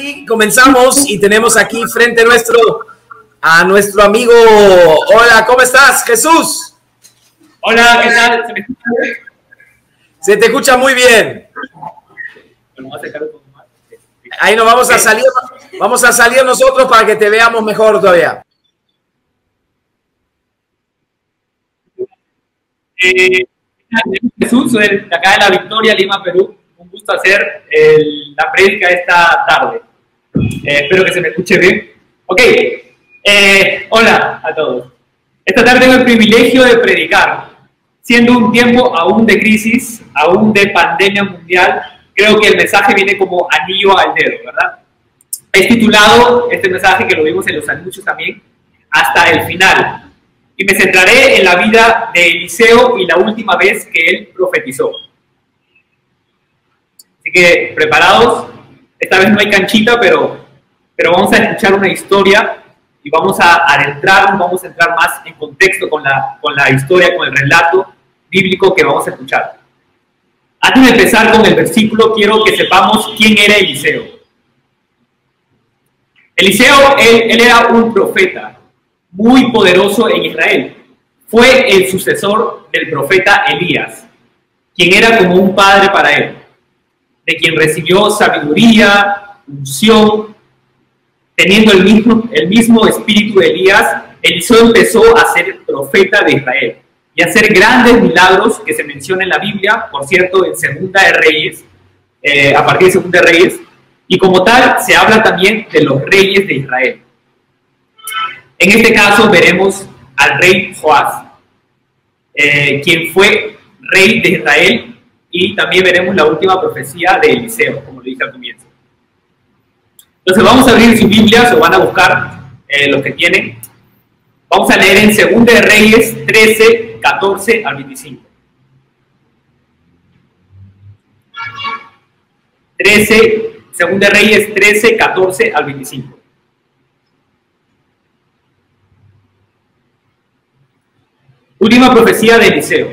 aquí comenzamos y tenemos aquí frente nuestro a nuestro amigo. Hola, ¿cómo estás, Jesús? Hola, ¿qué tal? ¿Se me escucha bien? Se te escucha muy bien. Bueno, voy a acercar un poco más. Ahí nos vamos a salir nosotros para que te veamos mejor todavía. Jesús, soy de acá de La Victoria, Lima, Perú. Un gusto hacer la prédica esta tarde. Espero que se me escuche bien. Ok, hola a todos. Esta tarde tengo el privilegio de predicar. Siendo un tiempo aún de crisis, aún de pandemia mundial, creo que el mensaje viene como anillo al dedo, ¿verdad? Es titulado este mensaje, que lo vimos en los anuncios también, Hasta el final. Y me centraré en la vida de Eliseo y la última vez que él profetizó. Así que, preparados. Esta vez no hay canchita, pero vamos a escuchar una historia y vamos a adentrarnos, vamos a entrar más en contexto con la historia, con el relato bíblico que vamos a escuchar. Antes de empezar con el versículo, quiero que sepamos quién era Eliseo. Eliseo, él era un profeta muy poderoso en Israel. Fue el sucesor del profeta Elías, quien era como un padre para él, de quien recibió sabiduría, unción. Teniendo el mismo espíritu de Elías, Eliseo empezó a ser profeta de Israel y a hacer grandes milagros que se mencionan en la Biblia, por cierto, en Segunda de Reyes, a partir de Segunda de Reyes, y como tal se habla también de los reyes de Israel. En este caso veremos al rey Joás, quien fue rey de Israel, y también veremos la última profecía de Eliseo, como lo dije al comienzo. Entonces vamos a abrir sus Biblias, o van a buscar los que tienen. Vamos a leer en Segunda de Reyes 13, 14 al 25. 13, Segunda de Reyes 13, 14 al 25. Última profecía de Eliseo.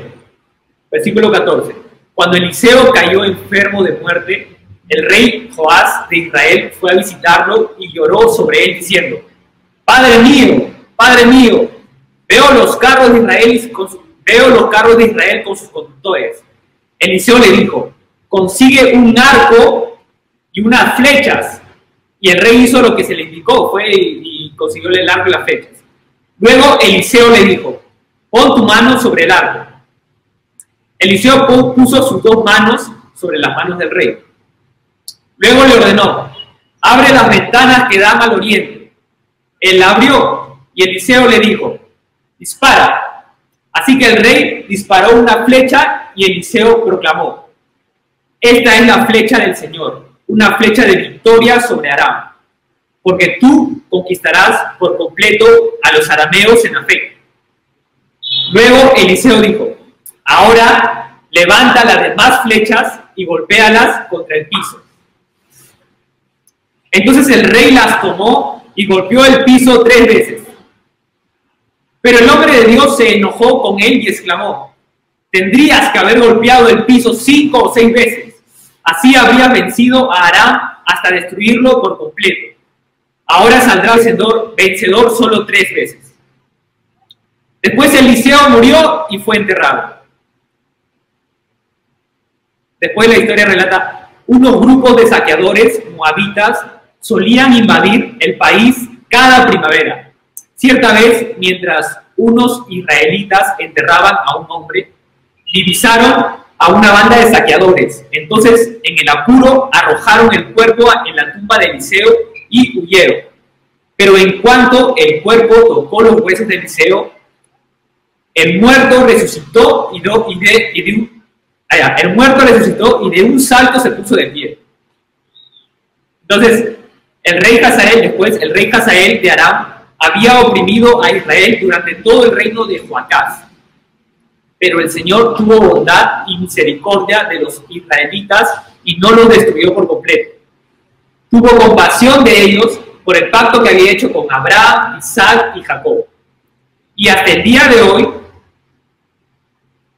Versículo 14. Cuando Eliseo cayó enfermo de muerte, el rey Joás de Israel fue a visitarlo y lloró sobre él diciendo: Padre mío, veo los carros de Israel con sus conductores. Eliseo le dijo: consigue un arco y unas flechas. Y el rey hizo lo que se le indicó, fue y consiguió el arco y las flechas. Luego Eliseo le dijo: pon tu mano sobre el arco. Eliseo puso sus dos manos sobre las manos del rey. Luego le ordenó: abre las ventanas que dan al oriente. Él la abrió y Eliseo le dijo: dispara. Así que el rey disparó una flecha y Eliseo proclamó: esta es la flecha del Señor, una flecha de victoria sobre Aram, porque tú conquistarás por completo a los arameos en Afec. Luego Eliseo dijo: ahora levanta las demás flechas y golpéalas contra el piso. Entonces el rey las tomó y golpeó el piso 3 veces. Pero el hombre de Dios se enojó con él y exclamó: tendrías que haber golpeado el piso 5 o 6 veces. Así habría vencido a Aram hasta destruirlo por completo. Ahora saldrá vencedor solo 3 veces. Después Eliseo murió y fue enterrado. Después la historia relata: unos grupos de saqueadores moabitas solían invadir el país cada primavera. Cierta vez, mientras unos israelitas enterraban a un hombre, divisaron a una banda de saqueadores. Entonces, en el apuro, arrojaron el cuerpo en la tumba de Eliseo y huyeron. Pero en cuanto el cuerpo tocó los huesos de Eliseo, el muerto resucitó y de un salto se puso de pie. Entonces, el rey Hazael de Aram había oprimido a Israel durante todo el reino de Joacás. Pero el Señor tuvo bondad y misericordia de los israelitas y no los destruyó por completo. Tuvo compasión de ellos por el pacto que había hecho con Abraham, Isaac y Jacob. Y hasta el día de hoy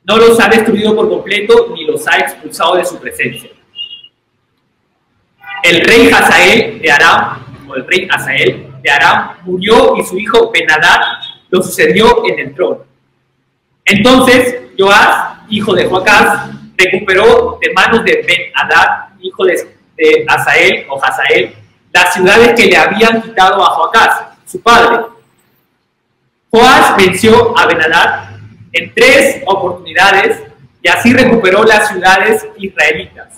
no los ha destruido por completo ni los ha expulsado de su presencia. el rey Hazael de Aram, o el rey Hazael de Aram, murió y su hijo Ben-Hadad lo sucedió en el trono. Entonces Joás, hijo de Joacás, recuperó de manos de Ben-Hadad, hijo de Hazael o Hazael, las ciudades que le habían quitado a Joacás, su padre. Joás venció a Ben-Hadad en 3 oportunidades y así recuperó las ciudades israelitas.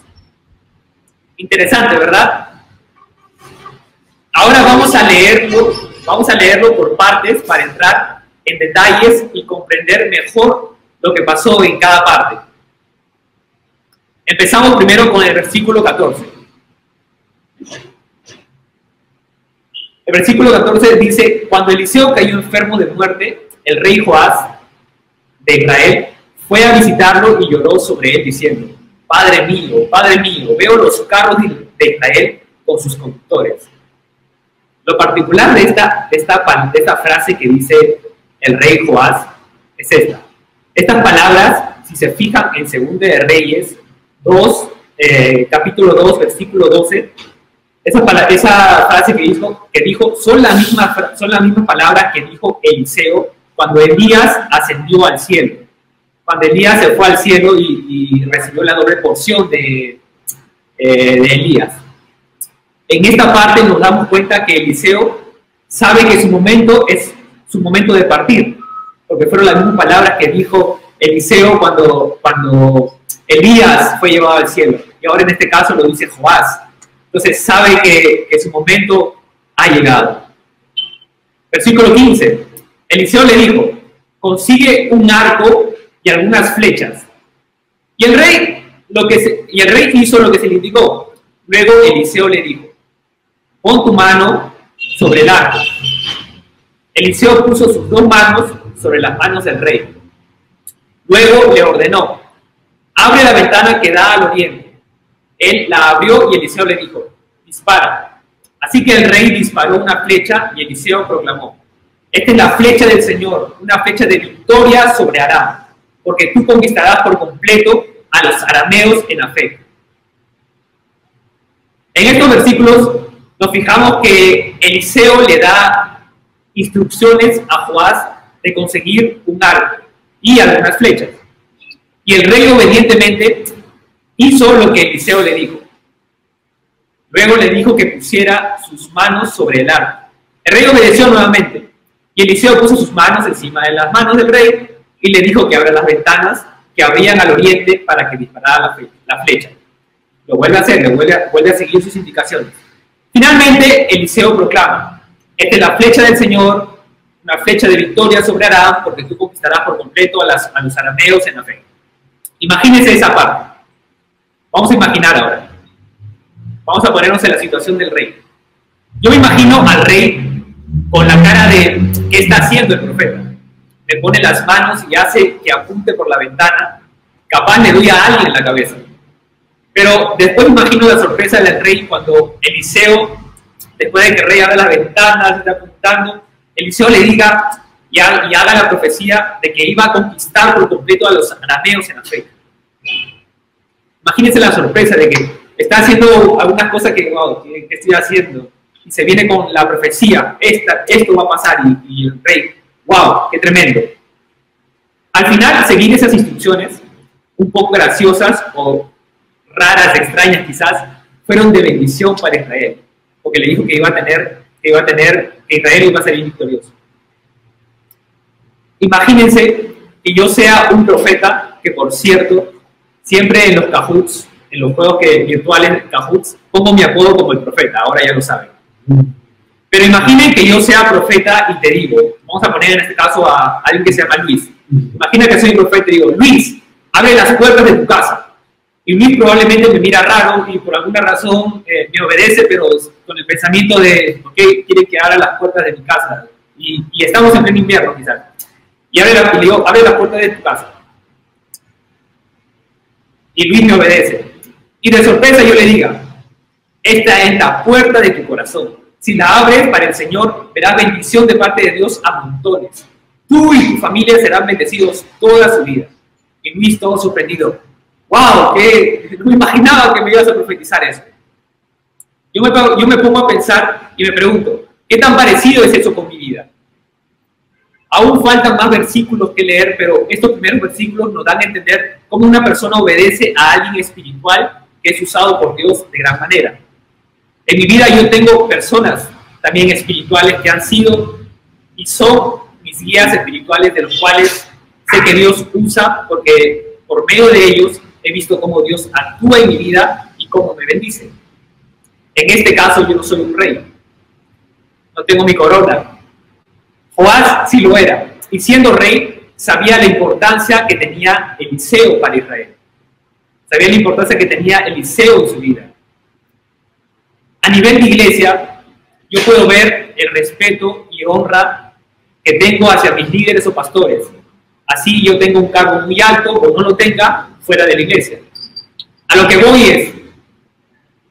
Interesante, ¿verdad? Ahora vamos a leerlo por partes para entrar en detalles y comprender mejor lo que pasó en cada parte. Empezamos primero con el versículo 14. El versículo 14 dice: cuando Eliseo cayó enfermo de muerte, el rey Joás de Israel fue a visitarlo y lloró sobre él diciendo: Padre mío, veo los carros de Israel con sus conductores. Lo particular de esta frase que dice el rey Joás es esta. Estas palabras, si se fijan en 2 de Reyes 2, capítulo 2, versículo 12, esa frase que dijo son la misma palabra que dijo Eliseo cuando Elías ascendió al cielo. Cuando Elías se fue al cielo y recibió la doble porción de Elías. En esta parte nos damos cuenta que Eliseo sabe que su momento es su momento de partir, porque fueron las mismas palabras que dijo Eliseo cuando Elías fue llevado al cielo. Y ahora en este caso lo dice Joás. Entonces sabe que su momento ha llegado. Versículo 15. Eliseo le dijo: consigue un arco y algunas flechas. Y el rey hizo lo que se le indicó. Luego Eliseo le dijo: pon tu mano sobre el arco. Eliseo puso sus 2 manos sobre las manos del rey. Luego le ordenó: abre la ventana que da al oriente. Él la abrió y Eliseo le dijo: dispara. Así que el rey disparó una flecha y Eliseo proclamó: esta es la flecha del Señor, una flecha de victoria sobre Aram, porque tú conquistarás por completo a los arameos en Afec. En estos versículos nos fijamos que Eliseo le da instrucciones a Joás de conseguir un arco y algunas flechas. Y el rey obedientemente hizo lo que Eliseo le dijo. Luego le dijo que pusiera sus manos sobre el arco. El rey obedeció nuevamente y Eliseo puso sus manos encima de las manos del rey y le dijo que abra las ventanas que abrían al oriente para que disparara la flecha. Lo vuelve a hacer, vuelve a seguir sus indicaciones. Finalmente, Eliseo proclama: esta es la flecha del Señor, una flecha de victoria sobre Aram, porque tú conquistarás por completo a los arameos en Afec. Imagínense esa parte. Vamos a imaginar ahora. Vamos a ponernos en la situación del rey. Yo me imagino al rey con la cara de ¿qué está haciendo el profeta? Le pone las manos y hace que apunte por la ventana. Capaz le doy a alguien en la cabeza. Pero después imagino la sorpresa del rey cuando Eliseo, después de que el rey abra las ventanas, está apuntando, Eliseo le diga y haga la profecía de que iba a conquistar por completo a los arameos en Afec. Imagínense la sorpresa de que está haciendo algunas cosas que, wow, ¿qué estoy haciendo? Y se viene con la profecía, esto va a pasar, y el rey, wow, qué tremendo. Al final, seguir esas instrucciones, un poco graciosas o raras, extrañas quizás, fueron de bendición para Israel, porque le dijo que que Israel iba a salir victorioso. Imagínense que yo sea un profeta, que por cierto, siempre en los Kahoots, en los juegos virtuales Kahoots, pongo mi apodo como el profeta, ahora ya lo saben. Pero imaginen que yo sea profeta y te digo, vamos a poner en este caso a alguien que se llama Luis. Imagina que soy un profeta y digo: Luis, abre las puertas de tu casa. Y Luis probablemente me mira raro y por alguna razón me obedece, pero con el pensamiento de, ok, quiere que abra las puertas de mi casa. Y estamos en pleno invierno quizás. Y le digo: abre las puertas de tu casa. Y Luis me obedece. Y de sorpresa yo le diga: esta es la puerta de tu corazón. Si la abres para el Señor, verás bendición de parte de Dios a montones. Tú y tu familia serán bendecidos toda su vida. Y Luis, todo sorprendido: ¡wow! No me imaginaba que me ibas a profetizar eso. Yo me pongo a pensar y me pregunto, ¿qué tan parecido es eso con mi vida? Aún faltan más versículos que leer, pero estos primeros versículos nos dan a entender cómo una persona obedece a alguien espiritual que es usado por Dios de gran manera. En mi vida yo tengo personas también espirituales que han sido y son mis guías espirituales, de los cuales sé que Dios usa, porque por medio de ellos he visto cómo Dios actúa en mi vida y cómo me bendice. En este caso yo no soy un rey, no tengo mi corona. Joás sí lo era, y siendo rey sabía la importancia que tenía Eliseo para Israel. Sabía la importancia que tenía Eliseo en su vida. A nivel de iglesia, yo puedo ver el respeto y honra que tengo hacia mis líderes o pastores. Así yo tengo un cargo muy alto o no lo tenga fuera de la iglesia. A lo que voy es,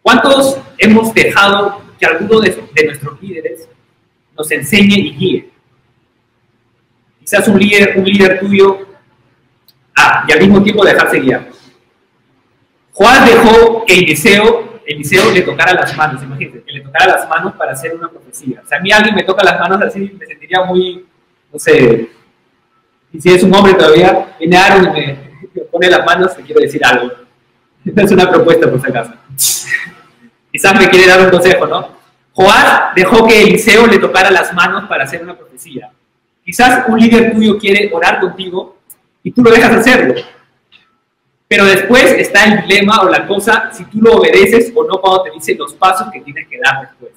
¿cuántos hemos dejado que alguno de nuestros líderes nos enseñe y guíe? Quizás un líder tuyo, y al mismo tiempo dejarse guiar. Joás dejó que Eliseo le tocara las manos, imagínense, que le tocara las manos para hacer una profecía. O sea, a mí alguien me toca las manos así, me sentiría muy, no sé, y si es un hombre todavía, viene Aaron y me pone las manos, te quiero decir algo. Esta es una propuesta por si acaso. Quizás me quiere dar un consejo, ¿no? Joás dejó que Eliseo le tocara las manos para hacer una profecía. Quizás un líder tuyo quiere orar contigo y tú lo dejas hacerlo. Pero después está el dilema o la cosa si tú lo obedeces o no cuando te dice los pasos que tienes que dar después.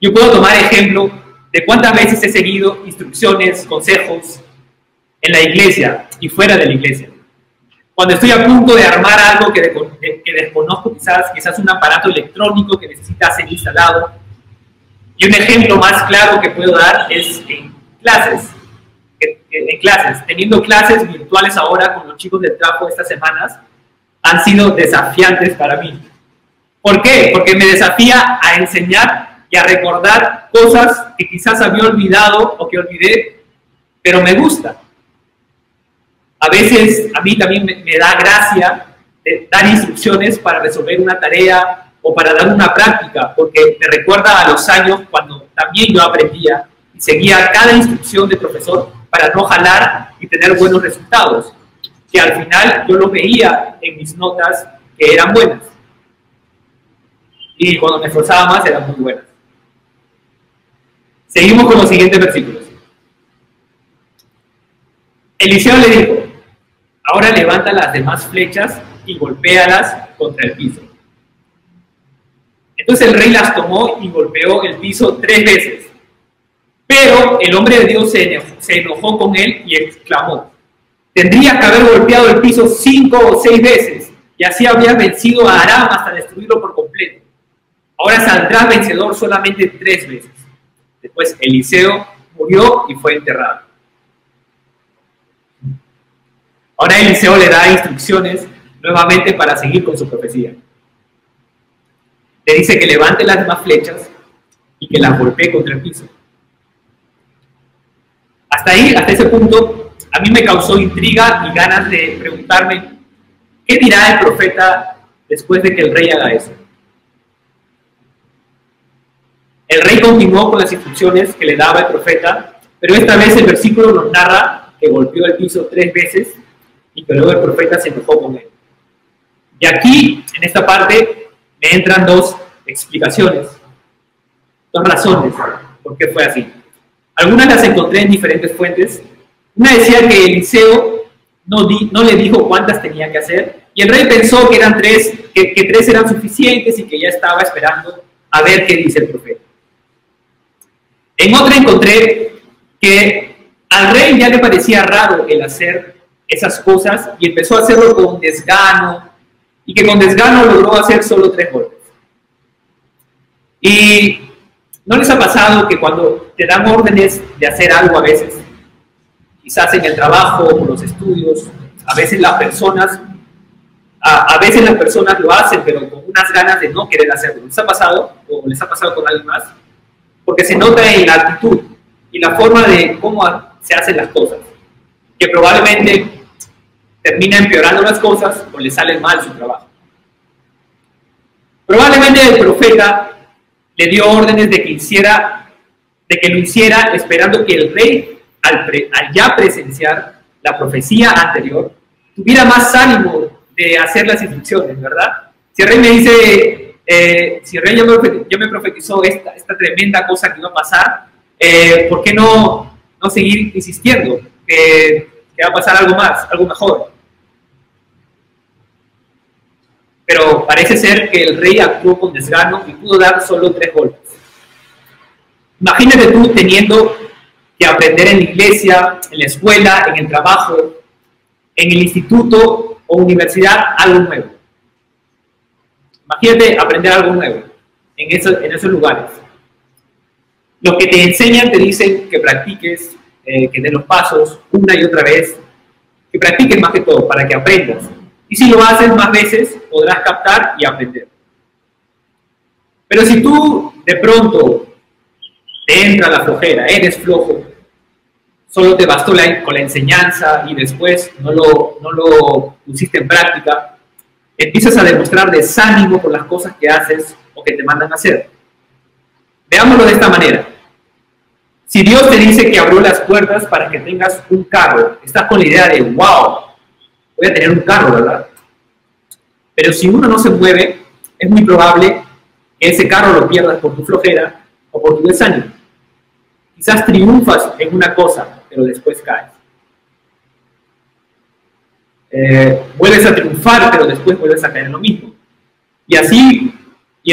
Yo puedo tomar ejemplo de cuántas veces he seguido instrucciones, consejos en la iglesia y fuera de la iglesia. Cuando estoy a punto de armar algo que desconozco, quizás un aparato electrónico que necesita ser instalado. Y un ejemplo más claro que puedo dar es en clases. Teniendo clases virtuales ahora con los chicos del trabajo estas semanas, han sido desafiantes para mí. ¿Por qué? Porque me desafía a enseñar y a recordar cosas que quizás había olvidado o que olvidé, pero me gusta. A veces a mí también me da gracia dar instrucciones para resolver una tarea o para dar una práctica, porque me recuerda a los años cuando también yo aprendía y seguía cada instrucción del profesor para no jalar y tener buenos resultados, que al final yo lo veía en mis notas que eran buenas. Y cuando me esforzaba más eran muy buenas. Seguimos con los siguientes versículos. Eliseo le dijo, ahora levanta las demás flechas y golpéalas contra el piso. Entonces el rey las tomó y golpeó el piso 3 veces. Pero el hombre de Dios se enojó con él y exclamó, tendrías que haber golpeado el piso 5 o 6 veces, y así habrías vencido a Aram hasta destruirlo por completo. Ahora saldrás vencedor solamente 3 veces. Después Eliseo murió y fue enterrado. Ahora Eliseo le da instrucciones nuevamente para seguir con su profecía. Le dice que levante las demás flechas y que las golpee contra el piso. Hasta ese punto, a mí me causó intriga y ganas de preguntarme, ¿qué dirá el profeta después de que el rey haga eso? El rey continuó con las instrucciones que le daba el profeta, pero esta vez el versículo nos narra que golpeó el piso 3 veces y que luego el profeta se enojó con él. Y aquí, en esta parte, me entran 2 explicaciones, 2 razones por qué fue así. Algunas las encontré en diferentes fuentes. Una decía que Eliseo no le dijo cuántas tenía que hacer, y el rey pensó que eran 3, que 3 eran suficientes y que ya estaba esperando a ver qué dice el profeta. En otra encontré que al rey ya le parecía raro el hacer esas cosas y empezó a hacerlo con desgano, y que con desgano logró hacer solo 3 golpes. Y ¿no les ha pasado que cuando te dan órdenes de hacer algo a veces, quizás en el trabajo o los estudios, a veces las personas lo hacen, pero con unas ganas de no querer hacerlo? ¿Les ha pasado o les ha pasado con alguien más? Porque se nota en la actitud y la forma de cómo se hacen las cosas, que probablemente termina empeorando las cosas o le sale mal su trabajo. Finalmente el profeta le dio órdenes de que lo hiciera, esperando que el rey, al ya presenciar la profecía anterior, tuviera más ánimo de hacer las instrucciones, ¿verdad? Si el rey me dice, si el rey ya me profetizó esta tremenda cosa que iba a pasar, ¿por qué no seguir insistiendo que va a pasar algo más, algo mejor? Pero parece ser que el rey actuó con desgano y pudo dar solo 3 golpes. Imagínate tú teniendo que aprender en la iglesia, en la escuela, en el trabajo, en el instituto o universidad algo nuevo. Imagínate aprender algo nuevo en esos lugares. Lo que te enseñan te dicen que practiques, que des los pasos una y otra vez, que practiques más que todo para que aprendas. Y si lo haces más veces, podrás captar y aprender. Pero si tú de pronto te entra la flojera, eres flojo, solo te bastó con la enseñanza y después no lo pusiste en práctica, empiezas a demostrar desánimo por las cosas que haces o que te mandan a hacer. Veámoslo de esta manera. Si Dios te dice que abrió las puertas para que tengas un carro, estás con la idea de, wow, voy a tener un carro, ¿verdad? Pero si uno no se mueve, es muy probable que ese carro lo pierdas por tu flojera o por tu desánimo. Quizás triunfas en una cosa, pero después caes. Vuelves a triunfar, pero después vuelves a caer en lo mismo. Y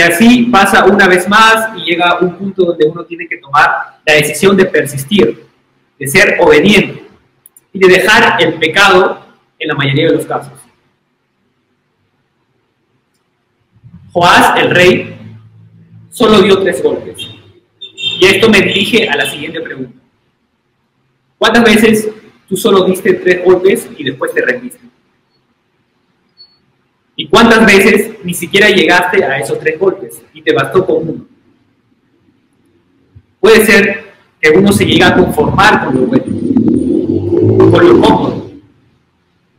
así pasa una vez más y llega un punto donde uno tiene que tomar la decisión de persistir, de ser obediente y de dejar el pecado en la mayoría de los casos. Joás, el rey, solo dio 3 golpes. Y esto me dirige a la siguiente pregunta. ¿Cuántas veces tú solo diste 3 golpes y después te rendiste? ¿Y cuántas veces ni siquiera llegaste a esos 3 golpes y te bastó con uno? Puede ser que uno se llegue a conformar con lo bueno, con lo cómodo,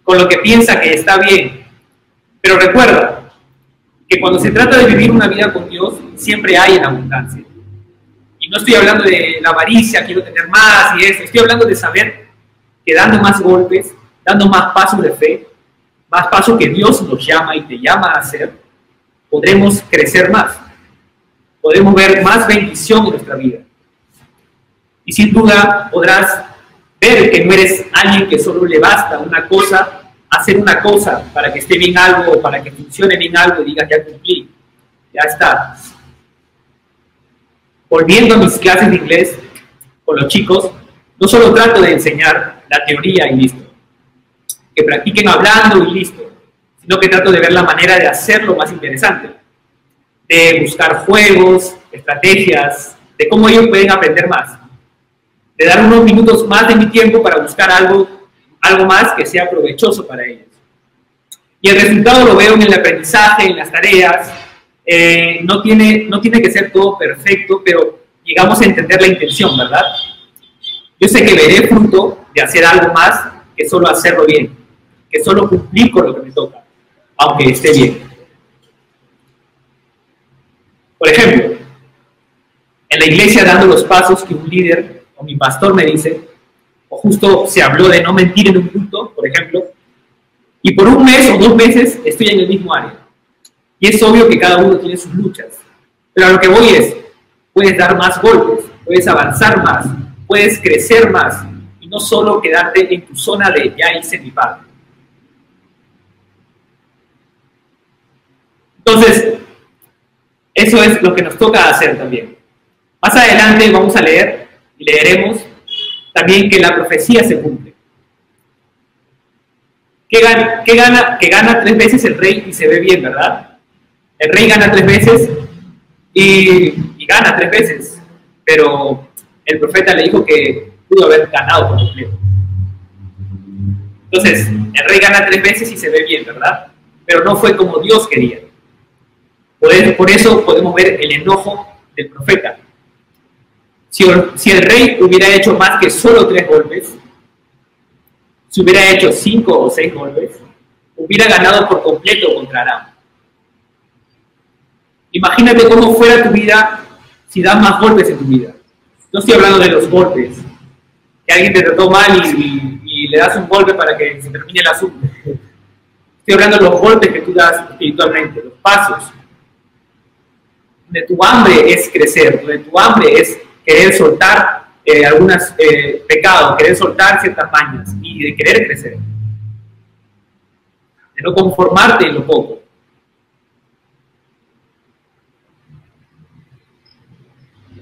con lo que piensa que está bien. Pero recuerda que cuando se trata de vivir una vida con Dios, siempre hay en abundancia. Y no estoy hablando de la avaricia, quiero tener más y eso. Estoy hablando de saber que dando más golpes, dando más pasos de fe, más pasos que Dios nos llama y te llama a hacer, podremos crecer más. Podremos ver más bendición en nuestra vida. Y sin duda podrás ver que no eres alguien que solo le basta una cosa, hacer una cosa para que esté bien algo o para que funcione bien algo y digas ya cumplí, ya está. Volviendo a mis clases de inglés con los chicos, no solo trato de enseñar la teoría y listo, que practiquen hablando y listo, sino que trato de ver la manera de hacerlo más interesante, de buscar juegos, estrategias, de cómo ellos pueden aprender más, de dar unos minutos más de mi tiempo para buscar algo más que sea provechoso para ellos. Y el resultado lo veo en el aprendizaje, en las tareas. No tiene que ser todo perfecto, pero llegamos a entender la intención, ¿verdad? Yo sé que veré fruto de hacer algo más que solo hacerlo bien, que solo cumplir con lo que me toca, aunque esté bien. Por ejemplo, en la iglesia dando los pasos que un líder o mi pastor me dice, o justo se habló de no mentir en un culto, por ejemplo, y por 1 mes o 2 meses estoy en el mismo área. Y es obvio que cada uno tiene sus luchas. Pero a lo que voy es, puedes dar más golpes, puedes avanzar más, puedes crecer más, y no solo quedarte en tu zona de ya hice mi parte. Entonces, eso es lo que nos toca hacer también. Más adelante vamos a leer y leeremos también que la profecía se cumple. Que gana 3 veces el rey y se ve bien, ¿verdad? El rey gana 3 veces y gana 3 veces, pero el profeta le dijo que pudo haber ganado por completo. Entonces, el rey gana 3 veces y se ve bien, ¿verdad? Pero no fue como Dios quería. Por eso podemos ver el enojo del profeta. Si el rey hubiera hecho más que solo 3 golpes, si hubiera hecho 5 o 6 golpes, hubiera ganado por completo contra Aram. Imagínate cómo fuera tu vida si das más golpes en tu vida. No estoy hablando de los golpes, que alguien te trató mal y le das un golpe para que se termine el asunto. Estoy hablando de los golpes que tú das espiritualmente, los pasos. Donde tu hambre es crecer, donde tu hambre es querer soltar algunos pecados, querer soltar ciertas mañas y de querer crecer. De no conformarte en lo poco.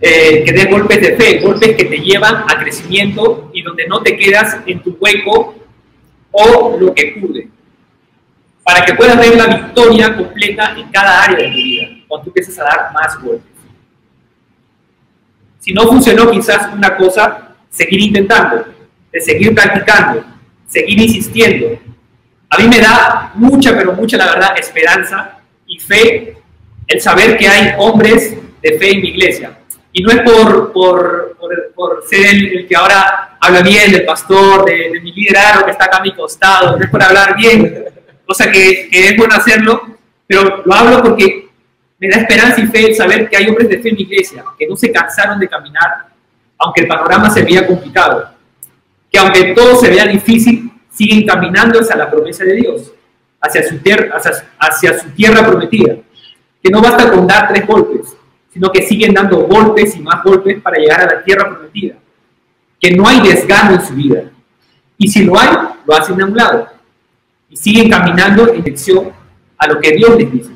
Que des golpes de fe, golpes que te llevan a crecimiento y donde no te quedas en tu hueco o lo que pude. Para que puedas ver la victoria completa en cada área de tu vida, cuando tú empieces a dar más golpes. Si no funcionó quizás una cosa, seguir intentando, de seguir practicando, seguir insistiendo. A mí me da mucha, pero mucha, la verdad, esperanza y fe el saber que hay hombres de fe en mi iglesia. Y no es por ser el que ahora habla bien del pastor, de mi liderazgo que está acá a mi costado, no es por hablar bien, cosa que es bueno hacerlo, pero lo hablo porque me da esperanza y fe el saber que hay hombres de fe en mi iglesia, que no se cansaron de caminar, aunque el panorama se veía complicado, que aunque todo se vea difícil, siguen caminando hacia la promesa de Dios, hacia su tierra prometida, que no basta con dar 3 golpes, sino que siguen dando golpes y más golpes para llegar a la tierra prometida, que no hay desgano en su vida, y si lo hay, lo hacen a un lado, y siguen caminando en dirección a lo que Dios les dice.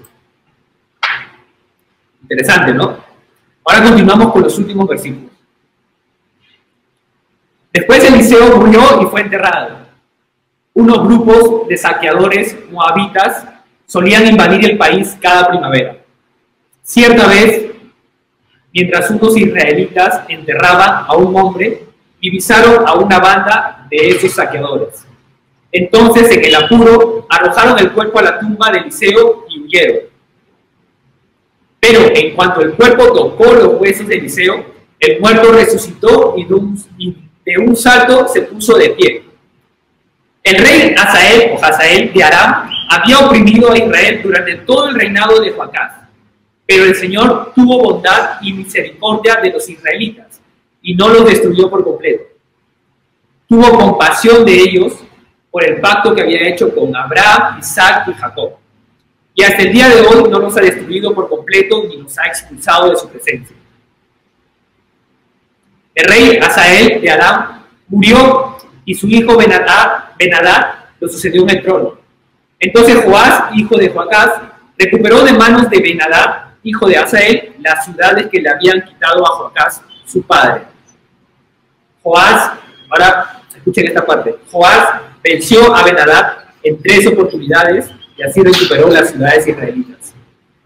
Interesante, ¿no? Ahora continuamos con los últimos versículos. Después Eliseo murió y fue enterrado. Unos grupos de saqueadores moabitas solían invadir el país cada primavera. Cierta vez, mientras unos israelitas enterraban a un hombre, divisaron a una banda de esos saqueadores. Entonces, en el apuro, arrojaron el cuerpo a la tumba de Eliseo y huyeron. Pero en cuanto el cuerpo tocó los huesos de Eliseo, el muerto resucitó y de un salto se puso de pie. El rey Hazael de Aram había oprimido a Israel durante todo el reinado de Joacás, pero el Señor tuvo bondad y misericordia de los israelitas y no los destruyó por completo. Tuvo compasión de ellos por el pacto que había hecho con Abraham, Isaac y Jacob. Y hasta el día de hoy no los ha destruido por completo ni los ha expulsado de su presencia. El rey Hazael de Aram murió y su hijo Ben-Hadad lo sucedió en el trono. Entonces Joás, hijo de Joacás, recuperó de manos de Ben-Hadad, hijo de Hazael, las ciudades que le habían quitado a Joacás, su padre. Joás, ahora escuchen esta parte, Joás venció a Ben-Hadad en 3 oportunidades y así recuperó las ciudades israelitas.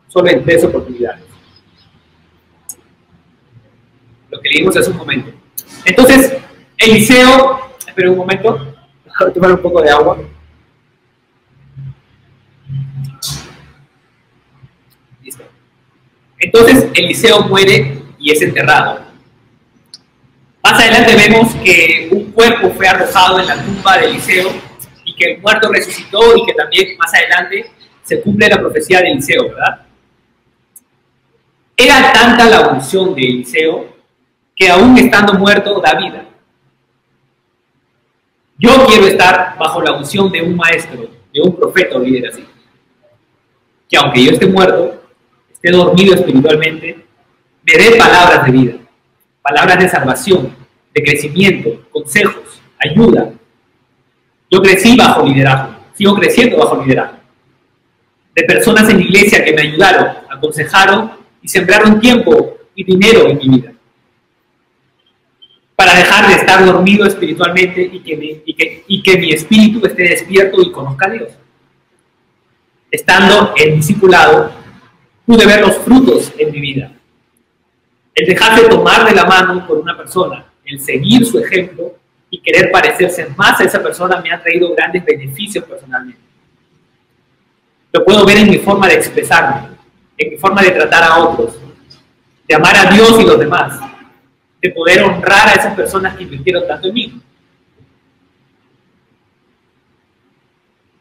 Solo en 3 oportunidades. Lo que leímos hace un momento. Entonces, Eliseo, espera un momento, voy a tomar un poco de agua. Listo. Entonces, Eliseo muere y es enterrado. Más adelante vemos que un cuerpo fue arrojado en la tumba de Eliseo y que el muerto resucitó y que también más adelante se cumple la profecía de Eliseo, ¿verdad? Era tanta la unción de Eliseo que aún estando muerto da vida. Yo quiero estar bajo la unción de un maestro, de un profeta o líder así. Que aunque yo esté muerto, esté dormido espiritualmente, me dé palabras de vida, palabras de salvación, de crecimiento, consejos, ayuda. Yo crecí bajo liderazgo, sigo creciendo bajo liderazgo. De personas en la iglesia que me ayudaron, aconsejaron y sembraron tiempo y dinero en mi vida. Para dejar de estar dormido espiritualmente y que mi espíritu esté despierto y conozca a Dios. Estando en discipulado, pude ver los frutos en mi vida. El dejarse tomar de la mano por una persona, el seguir su ejemplo y querer parecerse más a esa persona me ha traído grandes beneficios personalmente. Lo puedo ver en mi forma de expresarme, en mi forma de tratar a otros, de amar a Dios y los demás, de poder honrar a esas personas que invirtieron tanto en mí.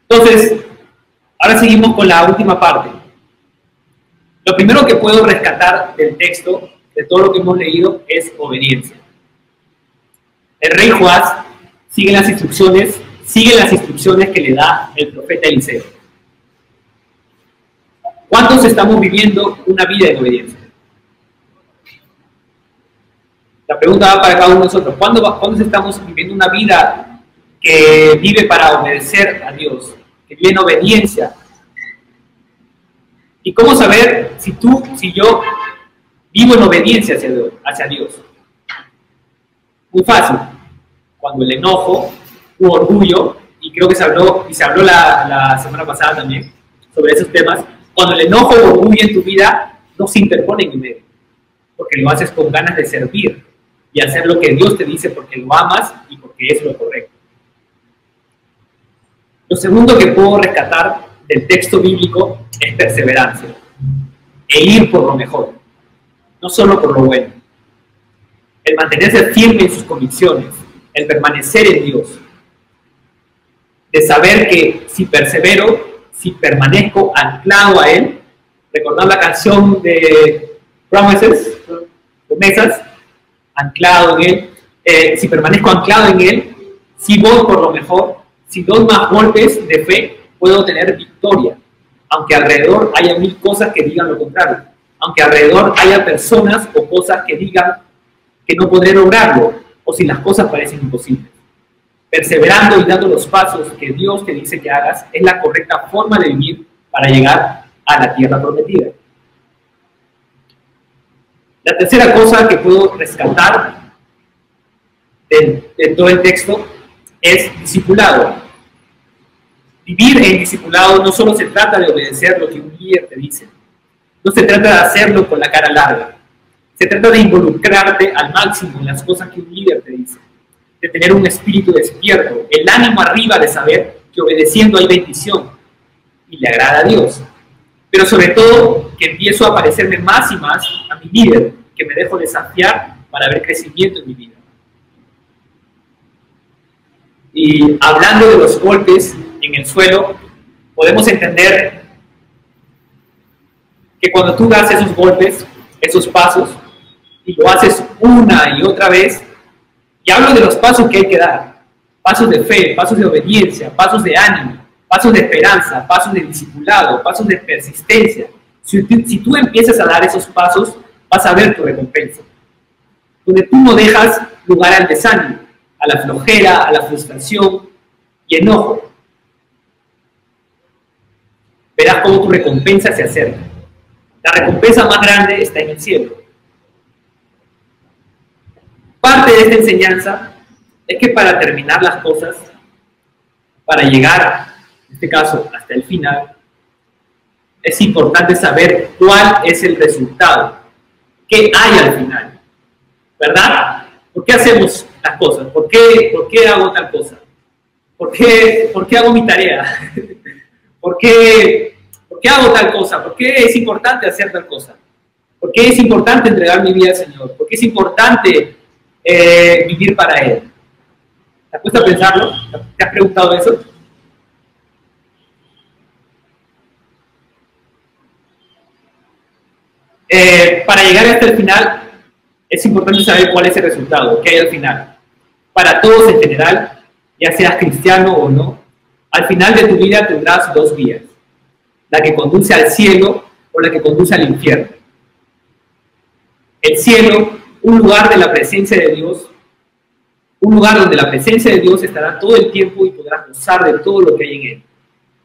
Entonces, ahora seguimos con la última parte. Lo primero que puedo rescatar del texto, de todo lo que hemos leído, es obediencia. El rey Joás sigue las instrucciones que le da el profeta Eliseo. ¿Cuántos estamos viviendo una vida en obediencia? La pregunta va para cada uno de nosotros. ¿Cuántos estamos viviendo una vida que vive para obedecer a Dios, que vive en obediencia? ¿Y cómo saber si yo vivo en obediencia hacia Dios? Muy fácil. Cuando el enojo u orgullo, y creo que se habló la semana pasada también sobre esos temas, cuando el enojo o orgullo en tu vida no se interponen en medio, porque lo haces con ganas de servir y hacer lo que Dios te dice porque lo amas y porque es lo correcto. Lo segundo que puedo rescatar del texto bíblico es perseverancia e ir por lo mejor, no solo por lo bueno. El mantenerse firme en sus convicciones, el permanecer en Dios, de saber que si persevero, si permanezco anclado a Él, recordar la canción de promesas, anclado en Él, si permanezco anclado en Él, si voy por lo mejor, si doy más golpes de fe, puedo tener victoria, aunque alrededor haya mil cosas que digan lo contrario, aunque alrededor haya personas o cosas que digan que no podré lograrlo, o si las cosas parecen imposibles. Perseverando y dando los pasos que Dios te dice que hagas es la correcta forma de vivir para llegar a la tierra prometida. La tercera cosa que puedo rescatar de todo el texto es discipulado. Vivir en discipulado no solo se trata de obedecer lo que un líder te dice, no se trata de hacerlo con la cara larga, se trata de involucrarte al máximo en las cosas que un líder te dice, de tener un espíritu despierto, el ánimo arriba de saber que obedeciendo hay bendición y le agrada a Dios. Pero sobre todo, que empiezo a parecerme más y más a mi líder, que me dejo desafiar para ver crecimiento en mi vida. Y hablando de los golpes en el suelo, podemos entender que cuando tú das esos golpes, esos pasos, y lo haces una y otra vez, y hablo de los pasos que hay que dar, pasos de fe, pasos de obediencia, pasos de ánimo, pasos de esperanza, pasos de discipulado, pasos de persistencia. Si tú empiezas a dar esos pasos, vas a ver tu recompensa. Donde tú no dejas lugar al desánimo, a la flojera, a la frustración y enojo. Verás cómo tu recompensa se acerca. La recompensa más grande está en el cielo. Parte de esta enseñanza es que para terminar las cosas, para llegar, en este caso, hasta el final, es importante saber cuál es el resultado, qué hay al final, ¿verdad? ¿Por qué hacemos las cosas? ¿Por qué hago tal cosa? ¿Por qué hago mi tarea? ¿Por qué hago tal cosa? ¿Por qué es importante hacer tal cosa? ¿Por qué es importante entregar mi vida al Señor? ¿Por qué es importante vivir para Él? ¿Te has puesto a pensarlo? ¿Te has preguntado eso? Para llegar hasta el final, es importante saber cuál es el resultado, qué hay al final. Para todos en general, ya seas cristiano o no, al final de tu vida tendrás dos vías, la que conduce al cielo o la que conduce al infierno. El cielo, un lugar de la presencia de Dios, un lugar donde la presencia de Dios estará todo el tiempo y podrás gozar de todo lo que hay en él.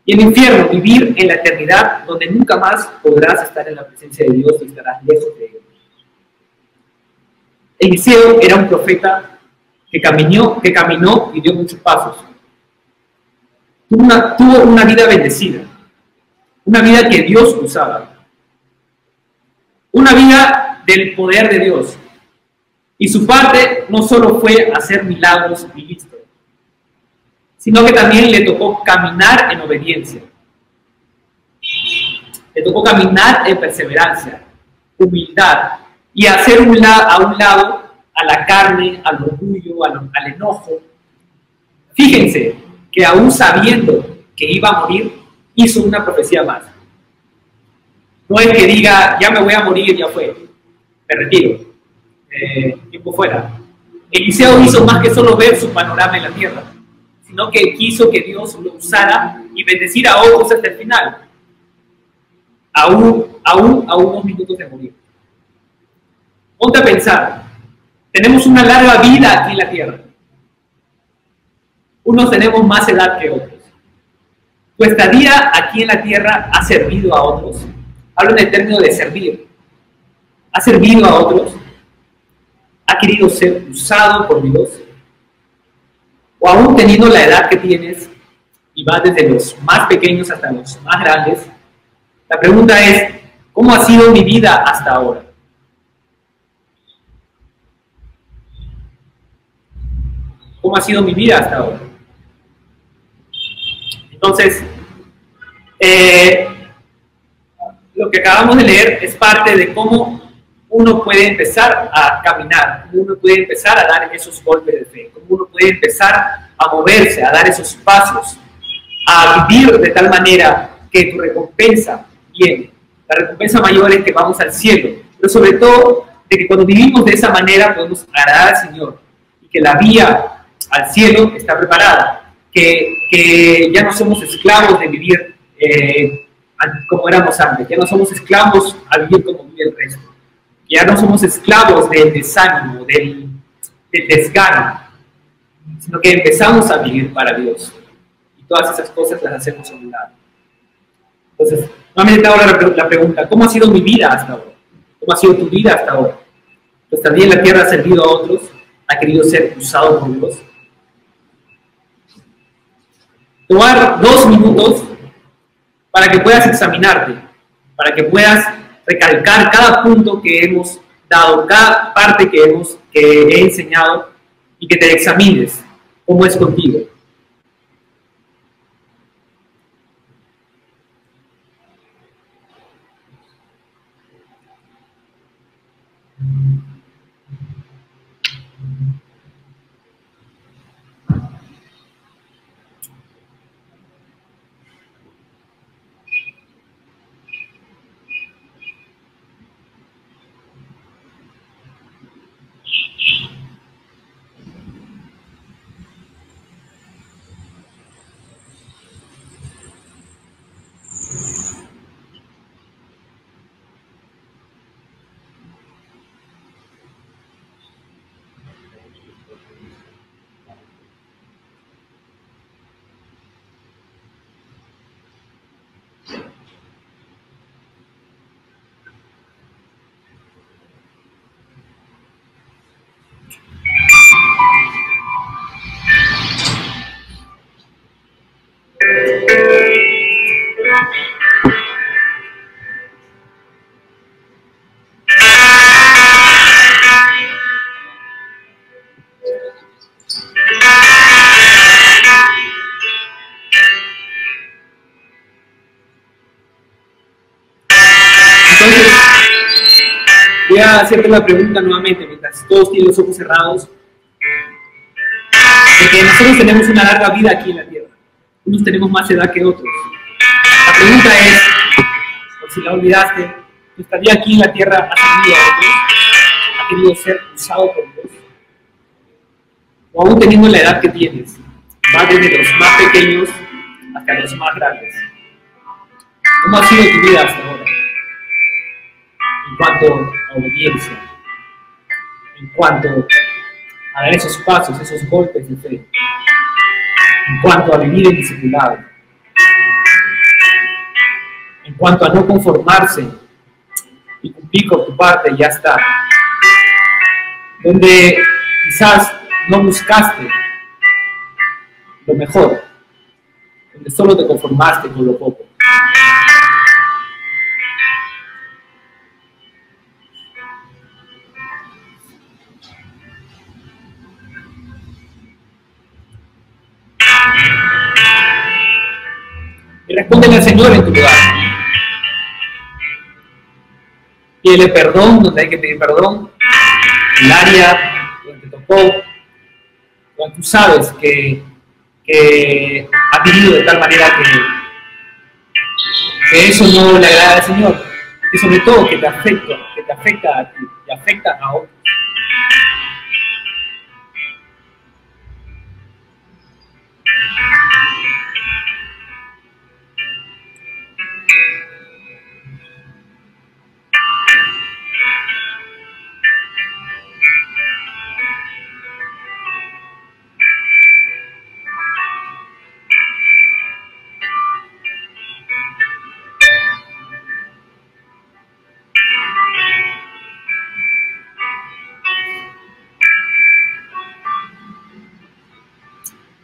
Y el infierno, vivir en la eternidad, donde nunca más podrás estar en la presencia de Dios y estarás lejos de él. Eliseo era un profeta que caminó y dio muchos pasos. Tuvo una vida bendecida, una vida que Dios usaba, una vida del poder de Dios. Y su parte no solo fue hacer milagros y listo, sino que también le tocó caminar en obediencia. Le tocó caminar en perseverancia, humildad, y hacer a un lado a la carne, al orgullo, al enojo. Fíjense que aún sabiendo que iba a morir, hizo una profecía más. No es que diga, ya me voy a morir, ya fue, me retiro, tiempo fuera. Eliseo hizo más que solo ver su panorama en la tierra, sino que quiso que Dios lo usara y bendecir a otros hasta el final, aún a unos minutos de morir. Ponte a pensar, tenemos una larga vida aquí en la tierra. Unos tenemos más edad que otros. Tu estadía aquí en la tierra ha servido a otros. Hablo en el término de servir. ¿Ha servido a otros? ¿Ha querido ser usado por Dios? O aún teniendo la edad que tienes, y va desde los más pequeños hasta los más grandes, la pregunta es, ¿cómo ha sido mi vida hasta ahora? ¿Cómo ha sido mi vida hasta ahora? Entonces, lo que acabamos de leer es parte de cómo uno puede empezar a caminar, cómo uno puede empezar a dar esos golpes de fe, cómo uno puede empezar a moverse, a dar esos pasos, a vivir de tal manera que tu recompensa viene. La recompensa mayor es que vamos al cielo, pero sobre todo de que cuando vivimos de esa manera podemos agradar al Señor y que la vía al cielo está preparada, que ya no somos esclavos de vivir como éramos antes, ya no somos esclavos a vivir como vive el resto, ya no somos esclavos del desánimo, del desgano, sino que empezamos a vivir para Dios y todas esas cosas las hacemos a un lado. Entonces, nuevamente ahora la pregunta, ¿cómo ha sido mi vida hasta ahora? ¿Cómo ha sido tu vida hasta ahora? Pues también la tierra ha servido a otros, ha querido ser usado por Dios. Tomar 2 minutos para que puedas examinarte, para que puedas recalcar cada punto que hemos dado, cada parte que he enseñado y que te examines cómo es contigo. Voy a hacerte la pregunta nuevamente, mientras todos tienen los ojos cerrados, porque nosotros tenemos una larga vida aquí en la tierra. Unos tenemos más edad que otros. La pregunta es, por si la olvidaste, ¿tu estadía aquí en la tierra ha servido a otros? ¿Ha querido ser usado por Dios? O aún teniendo la edad que tienes, va desde los más pequeños hasta los más grandes. ¿Cómo ha sido tu vida hasta ahora? En cuanto a obediencia, en cuanto a dar esos pasos, esos golpes de fe, en cuanto a vivir en discipulado, en cuanto a no conformarse y cumplir con tu parte y ya está, donde quizás no buscaste lo mejor, donde solo te conformaste con lo poco. Y respóndele al Señor en tu lugar. Pídele perdón donde hay que pedir perdón, en el área donde te tocó, donde tú sabes que has vivido de tal manera que eso no le agrada al Señor. y sobre todo que te afecta a ti, te afecta a otros.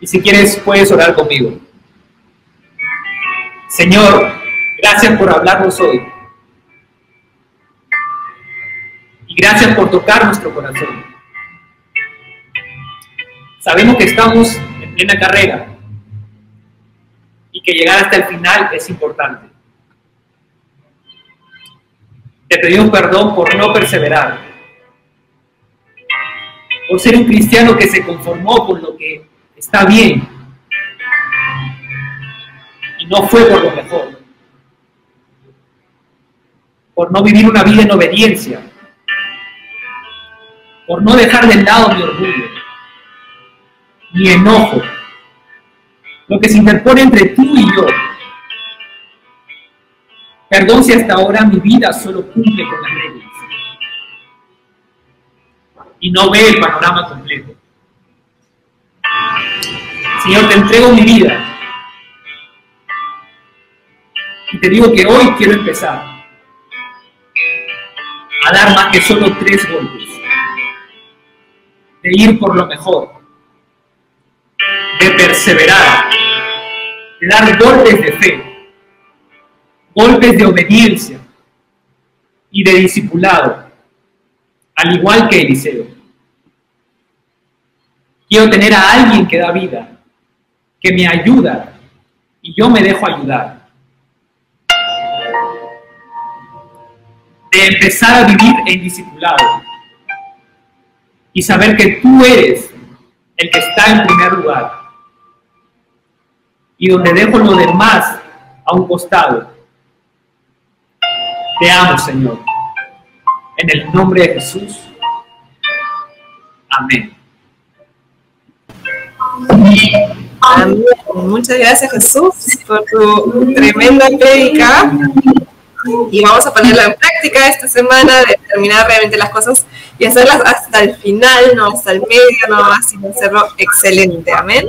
Y si quieres, puedes orar conmigo. Señor, gracias por hablarnos hoy. Y gracias por tocar nuestro corazón. Sabemos que estamos en plena carrera y que llegar hasta el final es importante. Te pedimos perdón por no perseverar, por ser un cristiano que se conformó con lo que está bien y no fue por lo mejor, por no vivir una vida en obediencia, por no dejar de lado mi orgullo, mi enojo, lo que se interpone entre tú y yo. Perdón si hasta ahora mi vida solo cumple con las reglas y no ve el panorama completo. Señor, te entrego mi vida y te digo que hoy quiero empezar a dar más que solo 3 golpes, de ir por lo mejor, de perseverar, de dar golpes de fe, golpes de obediencia y de discipulado, al igual que Eliseo. Quiero tener a alguien que da vida, que me ayuda y yo me dejo ayudar. De empezar a vivir en discipulado y saber que tú eres el que está en primer lugar y donde dejo lo demás a un costado. Te amo, Señor. En el nombre de Jesús. Amén. Amén. Muchas gracias, Jesús, por tu tremenda prédica. Y vamos a ponerla en práctica esta semana, de terminar realmente las cosas y hacerlas hasta el final, no hasta el medio, no, sino hacerlo excelente. Amén.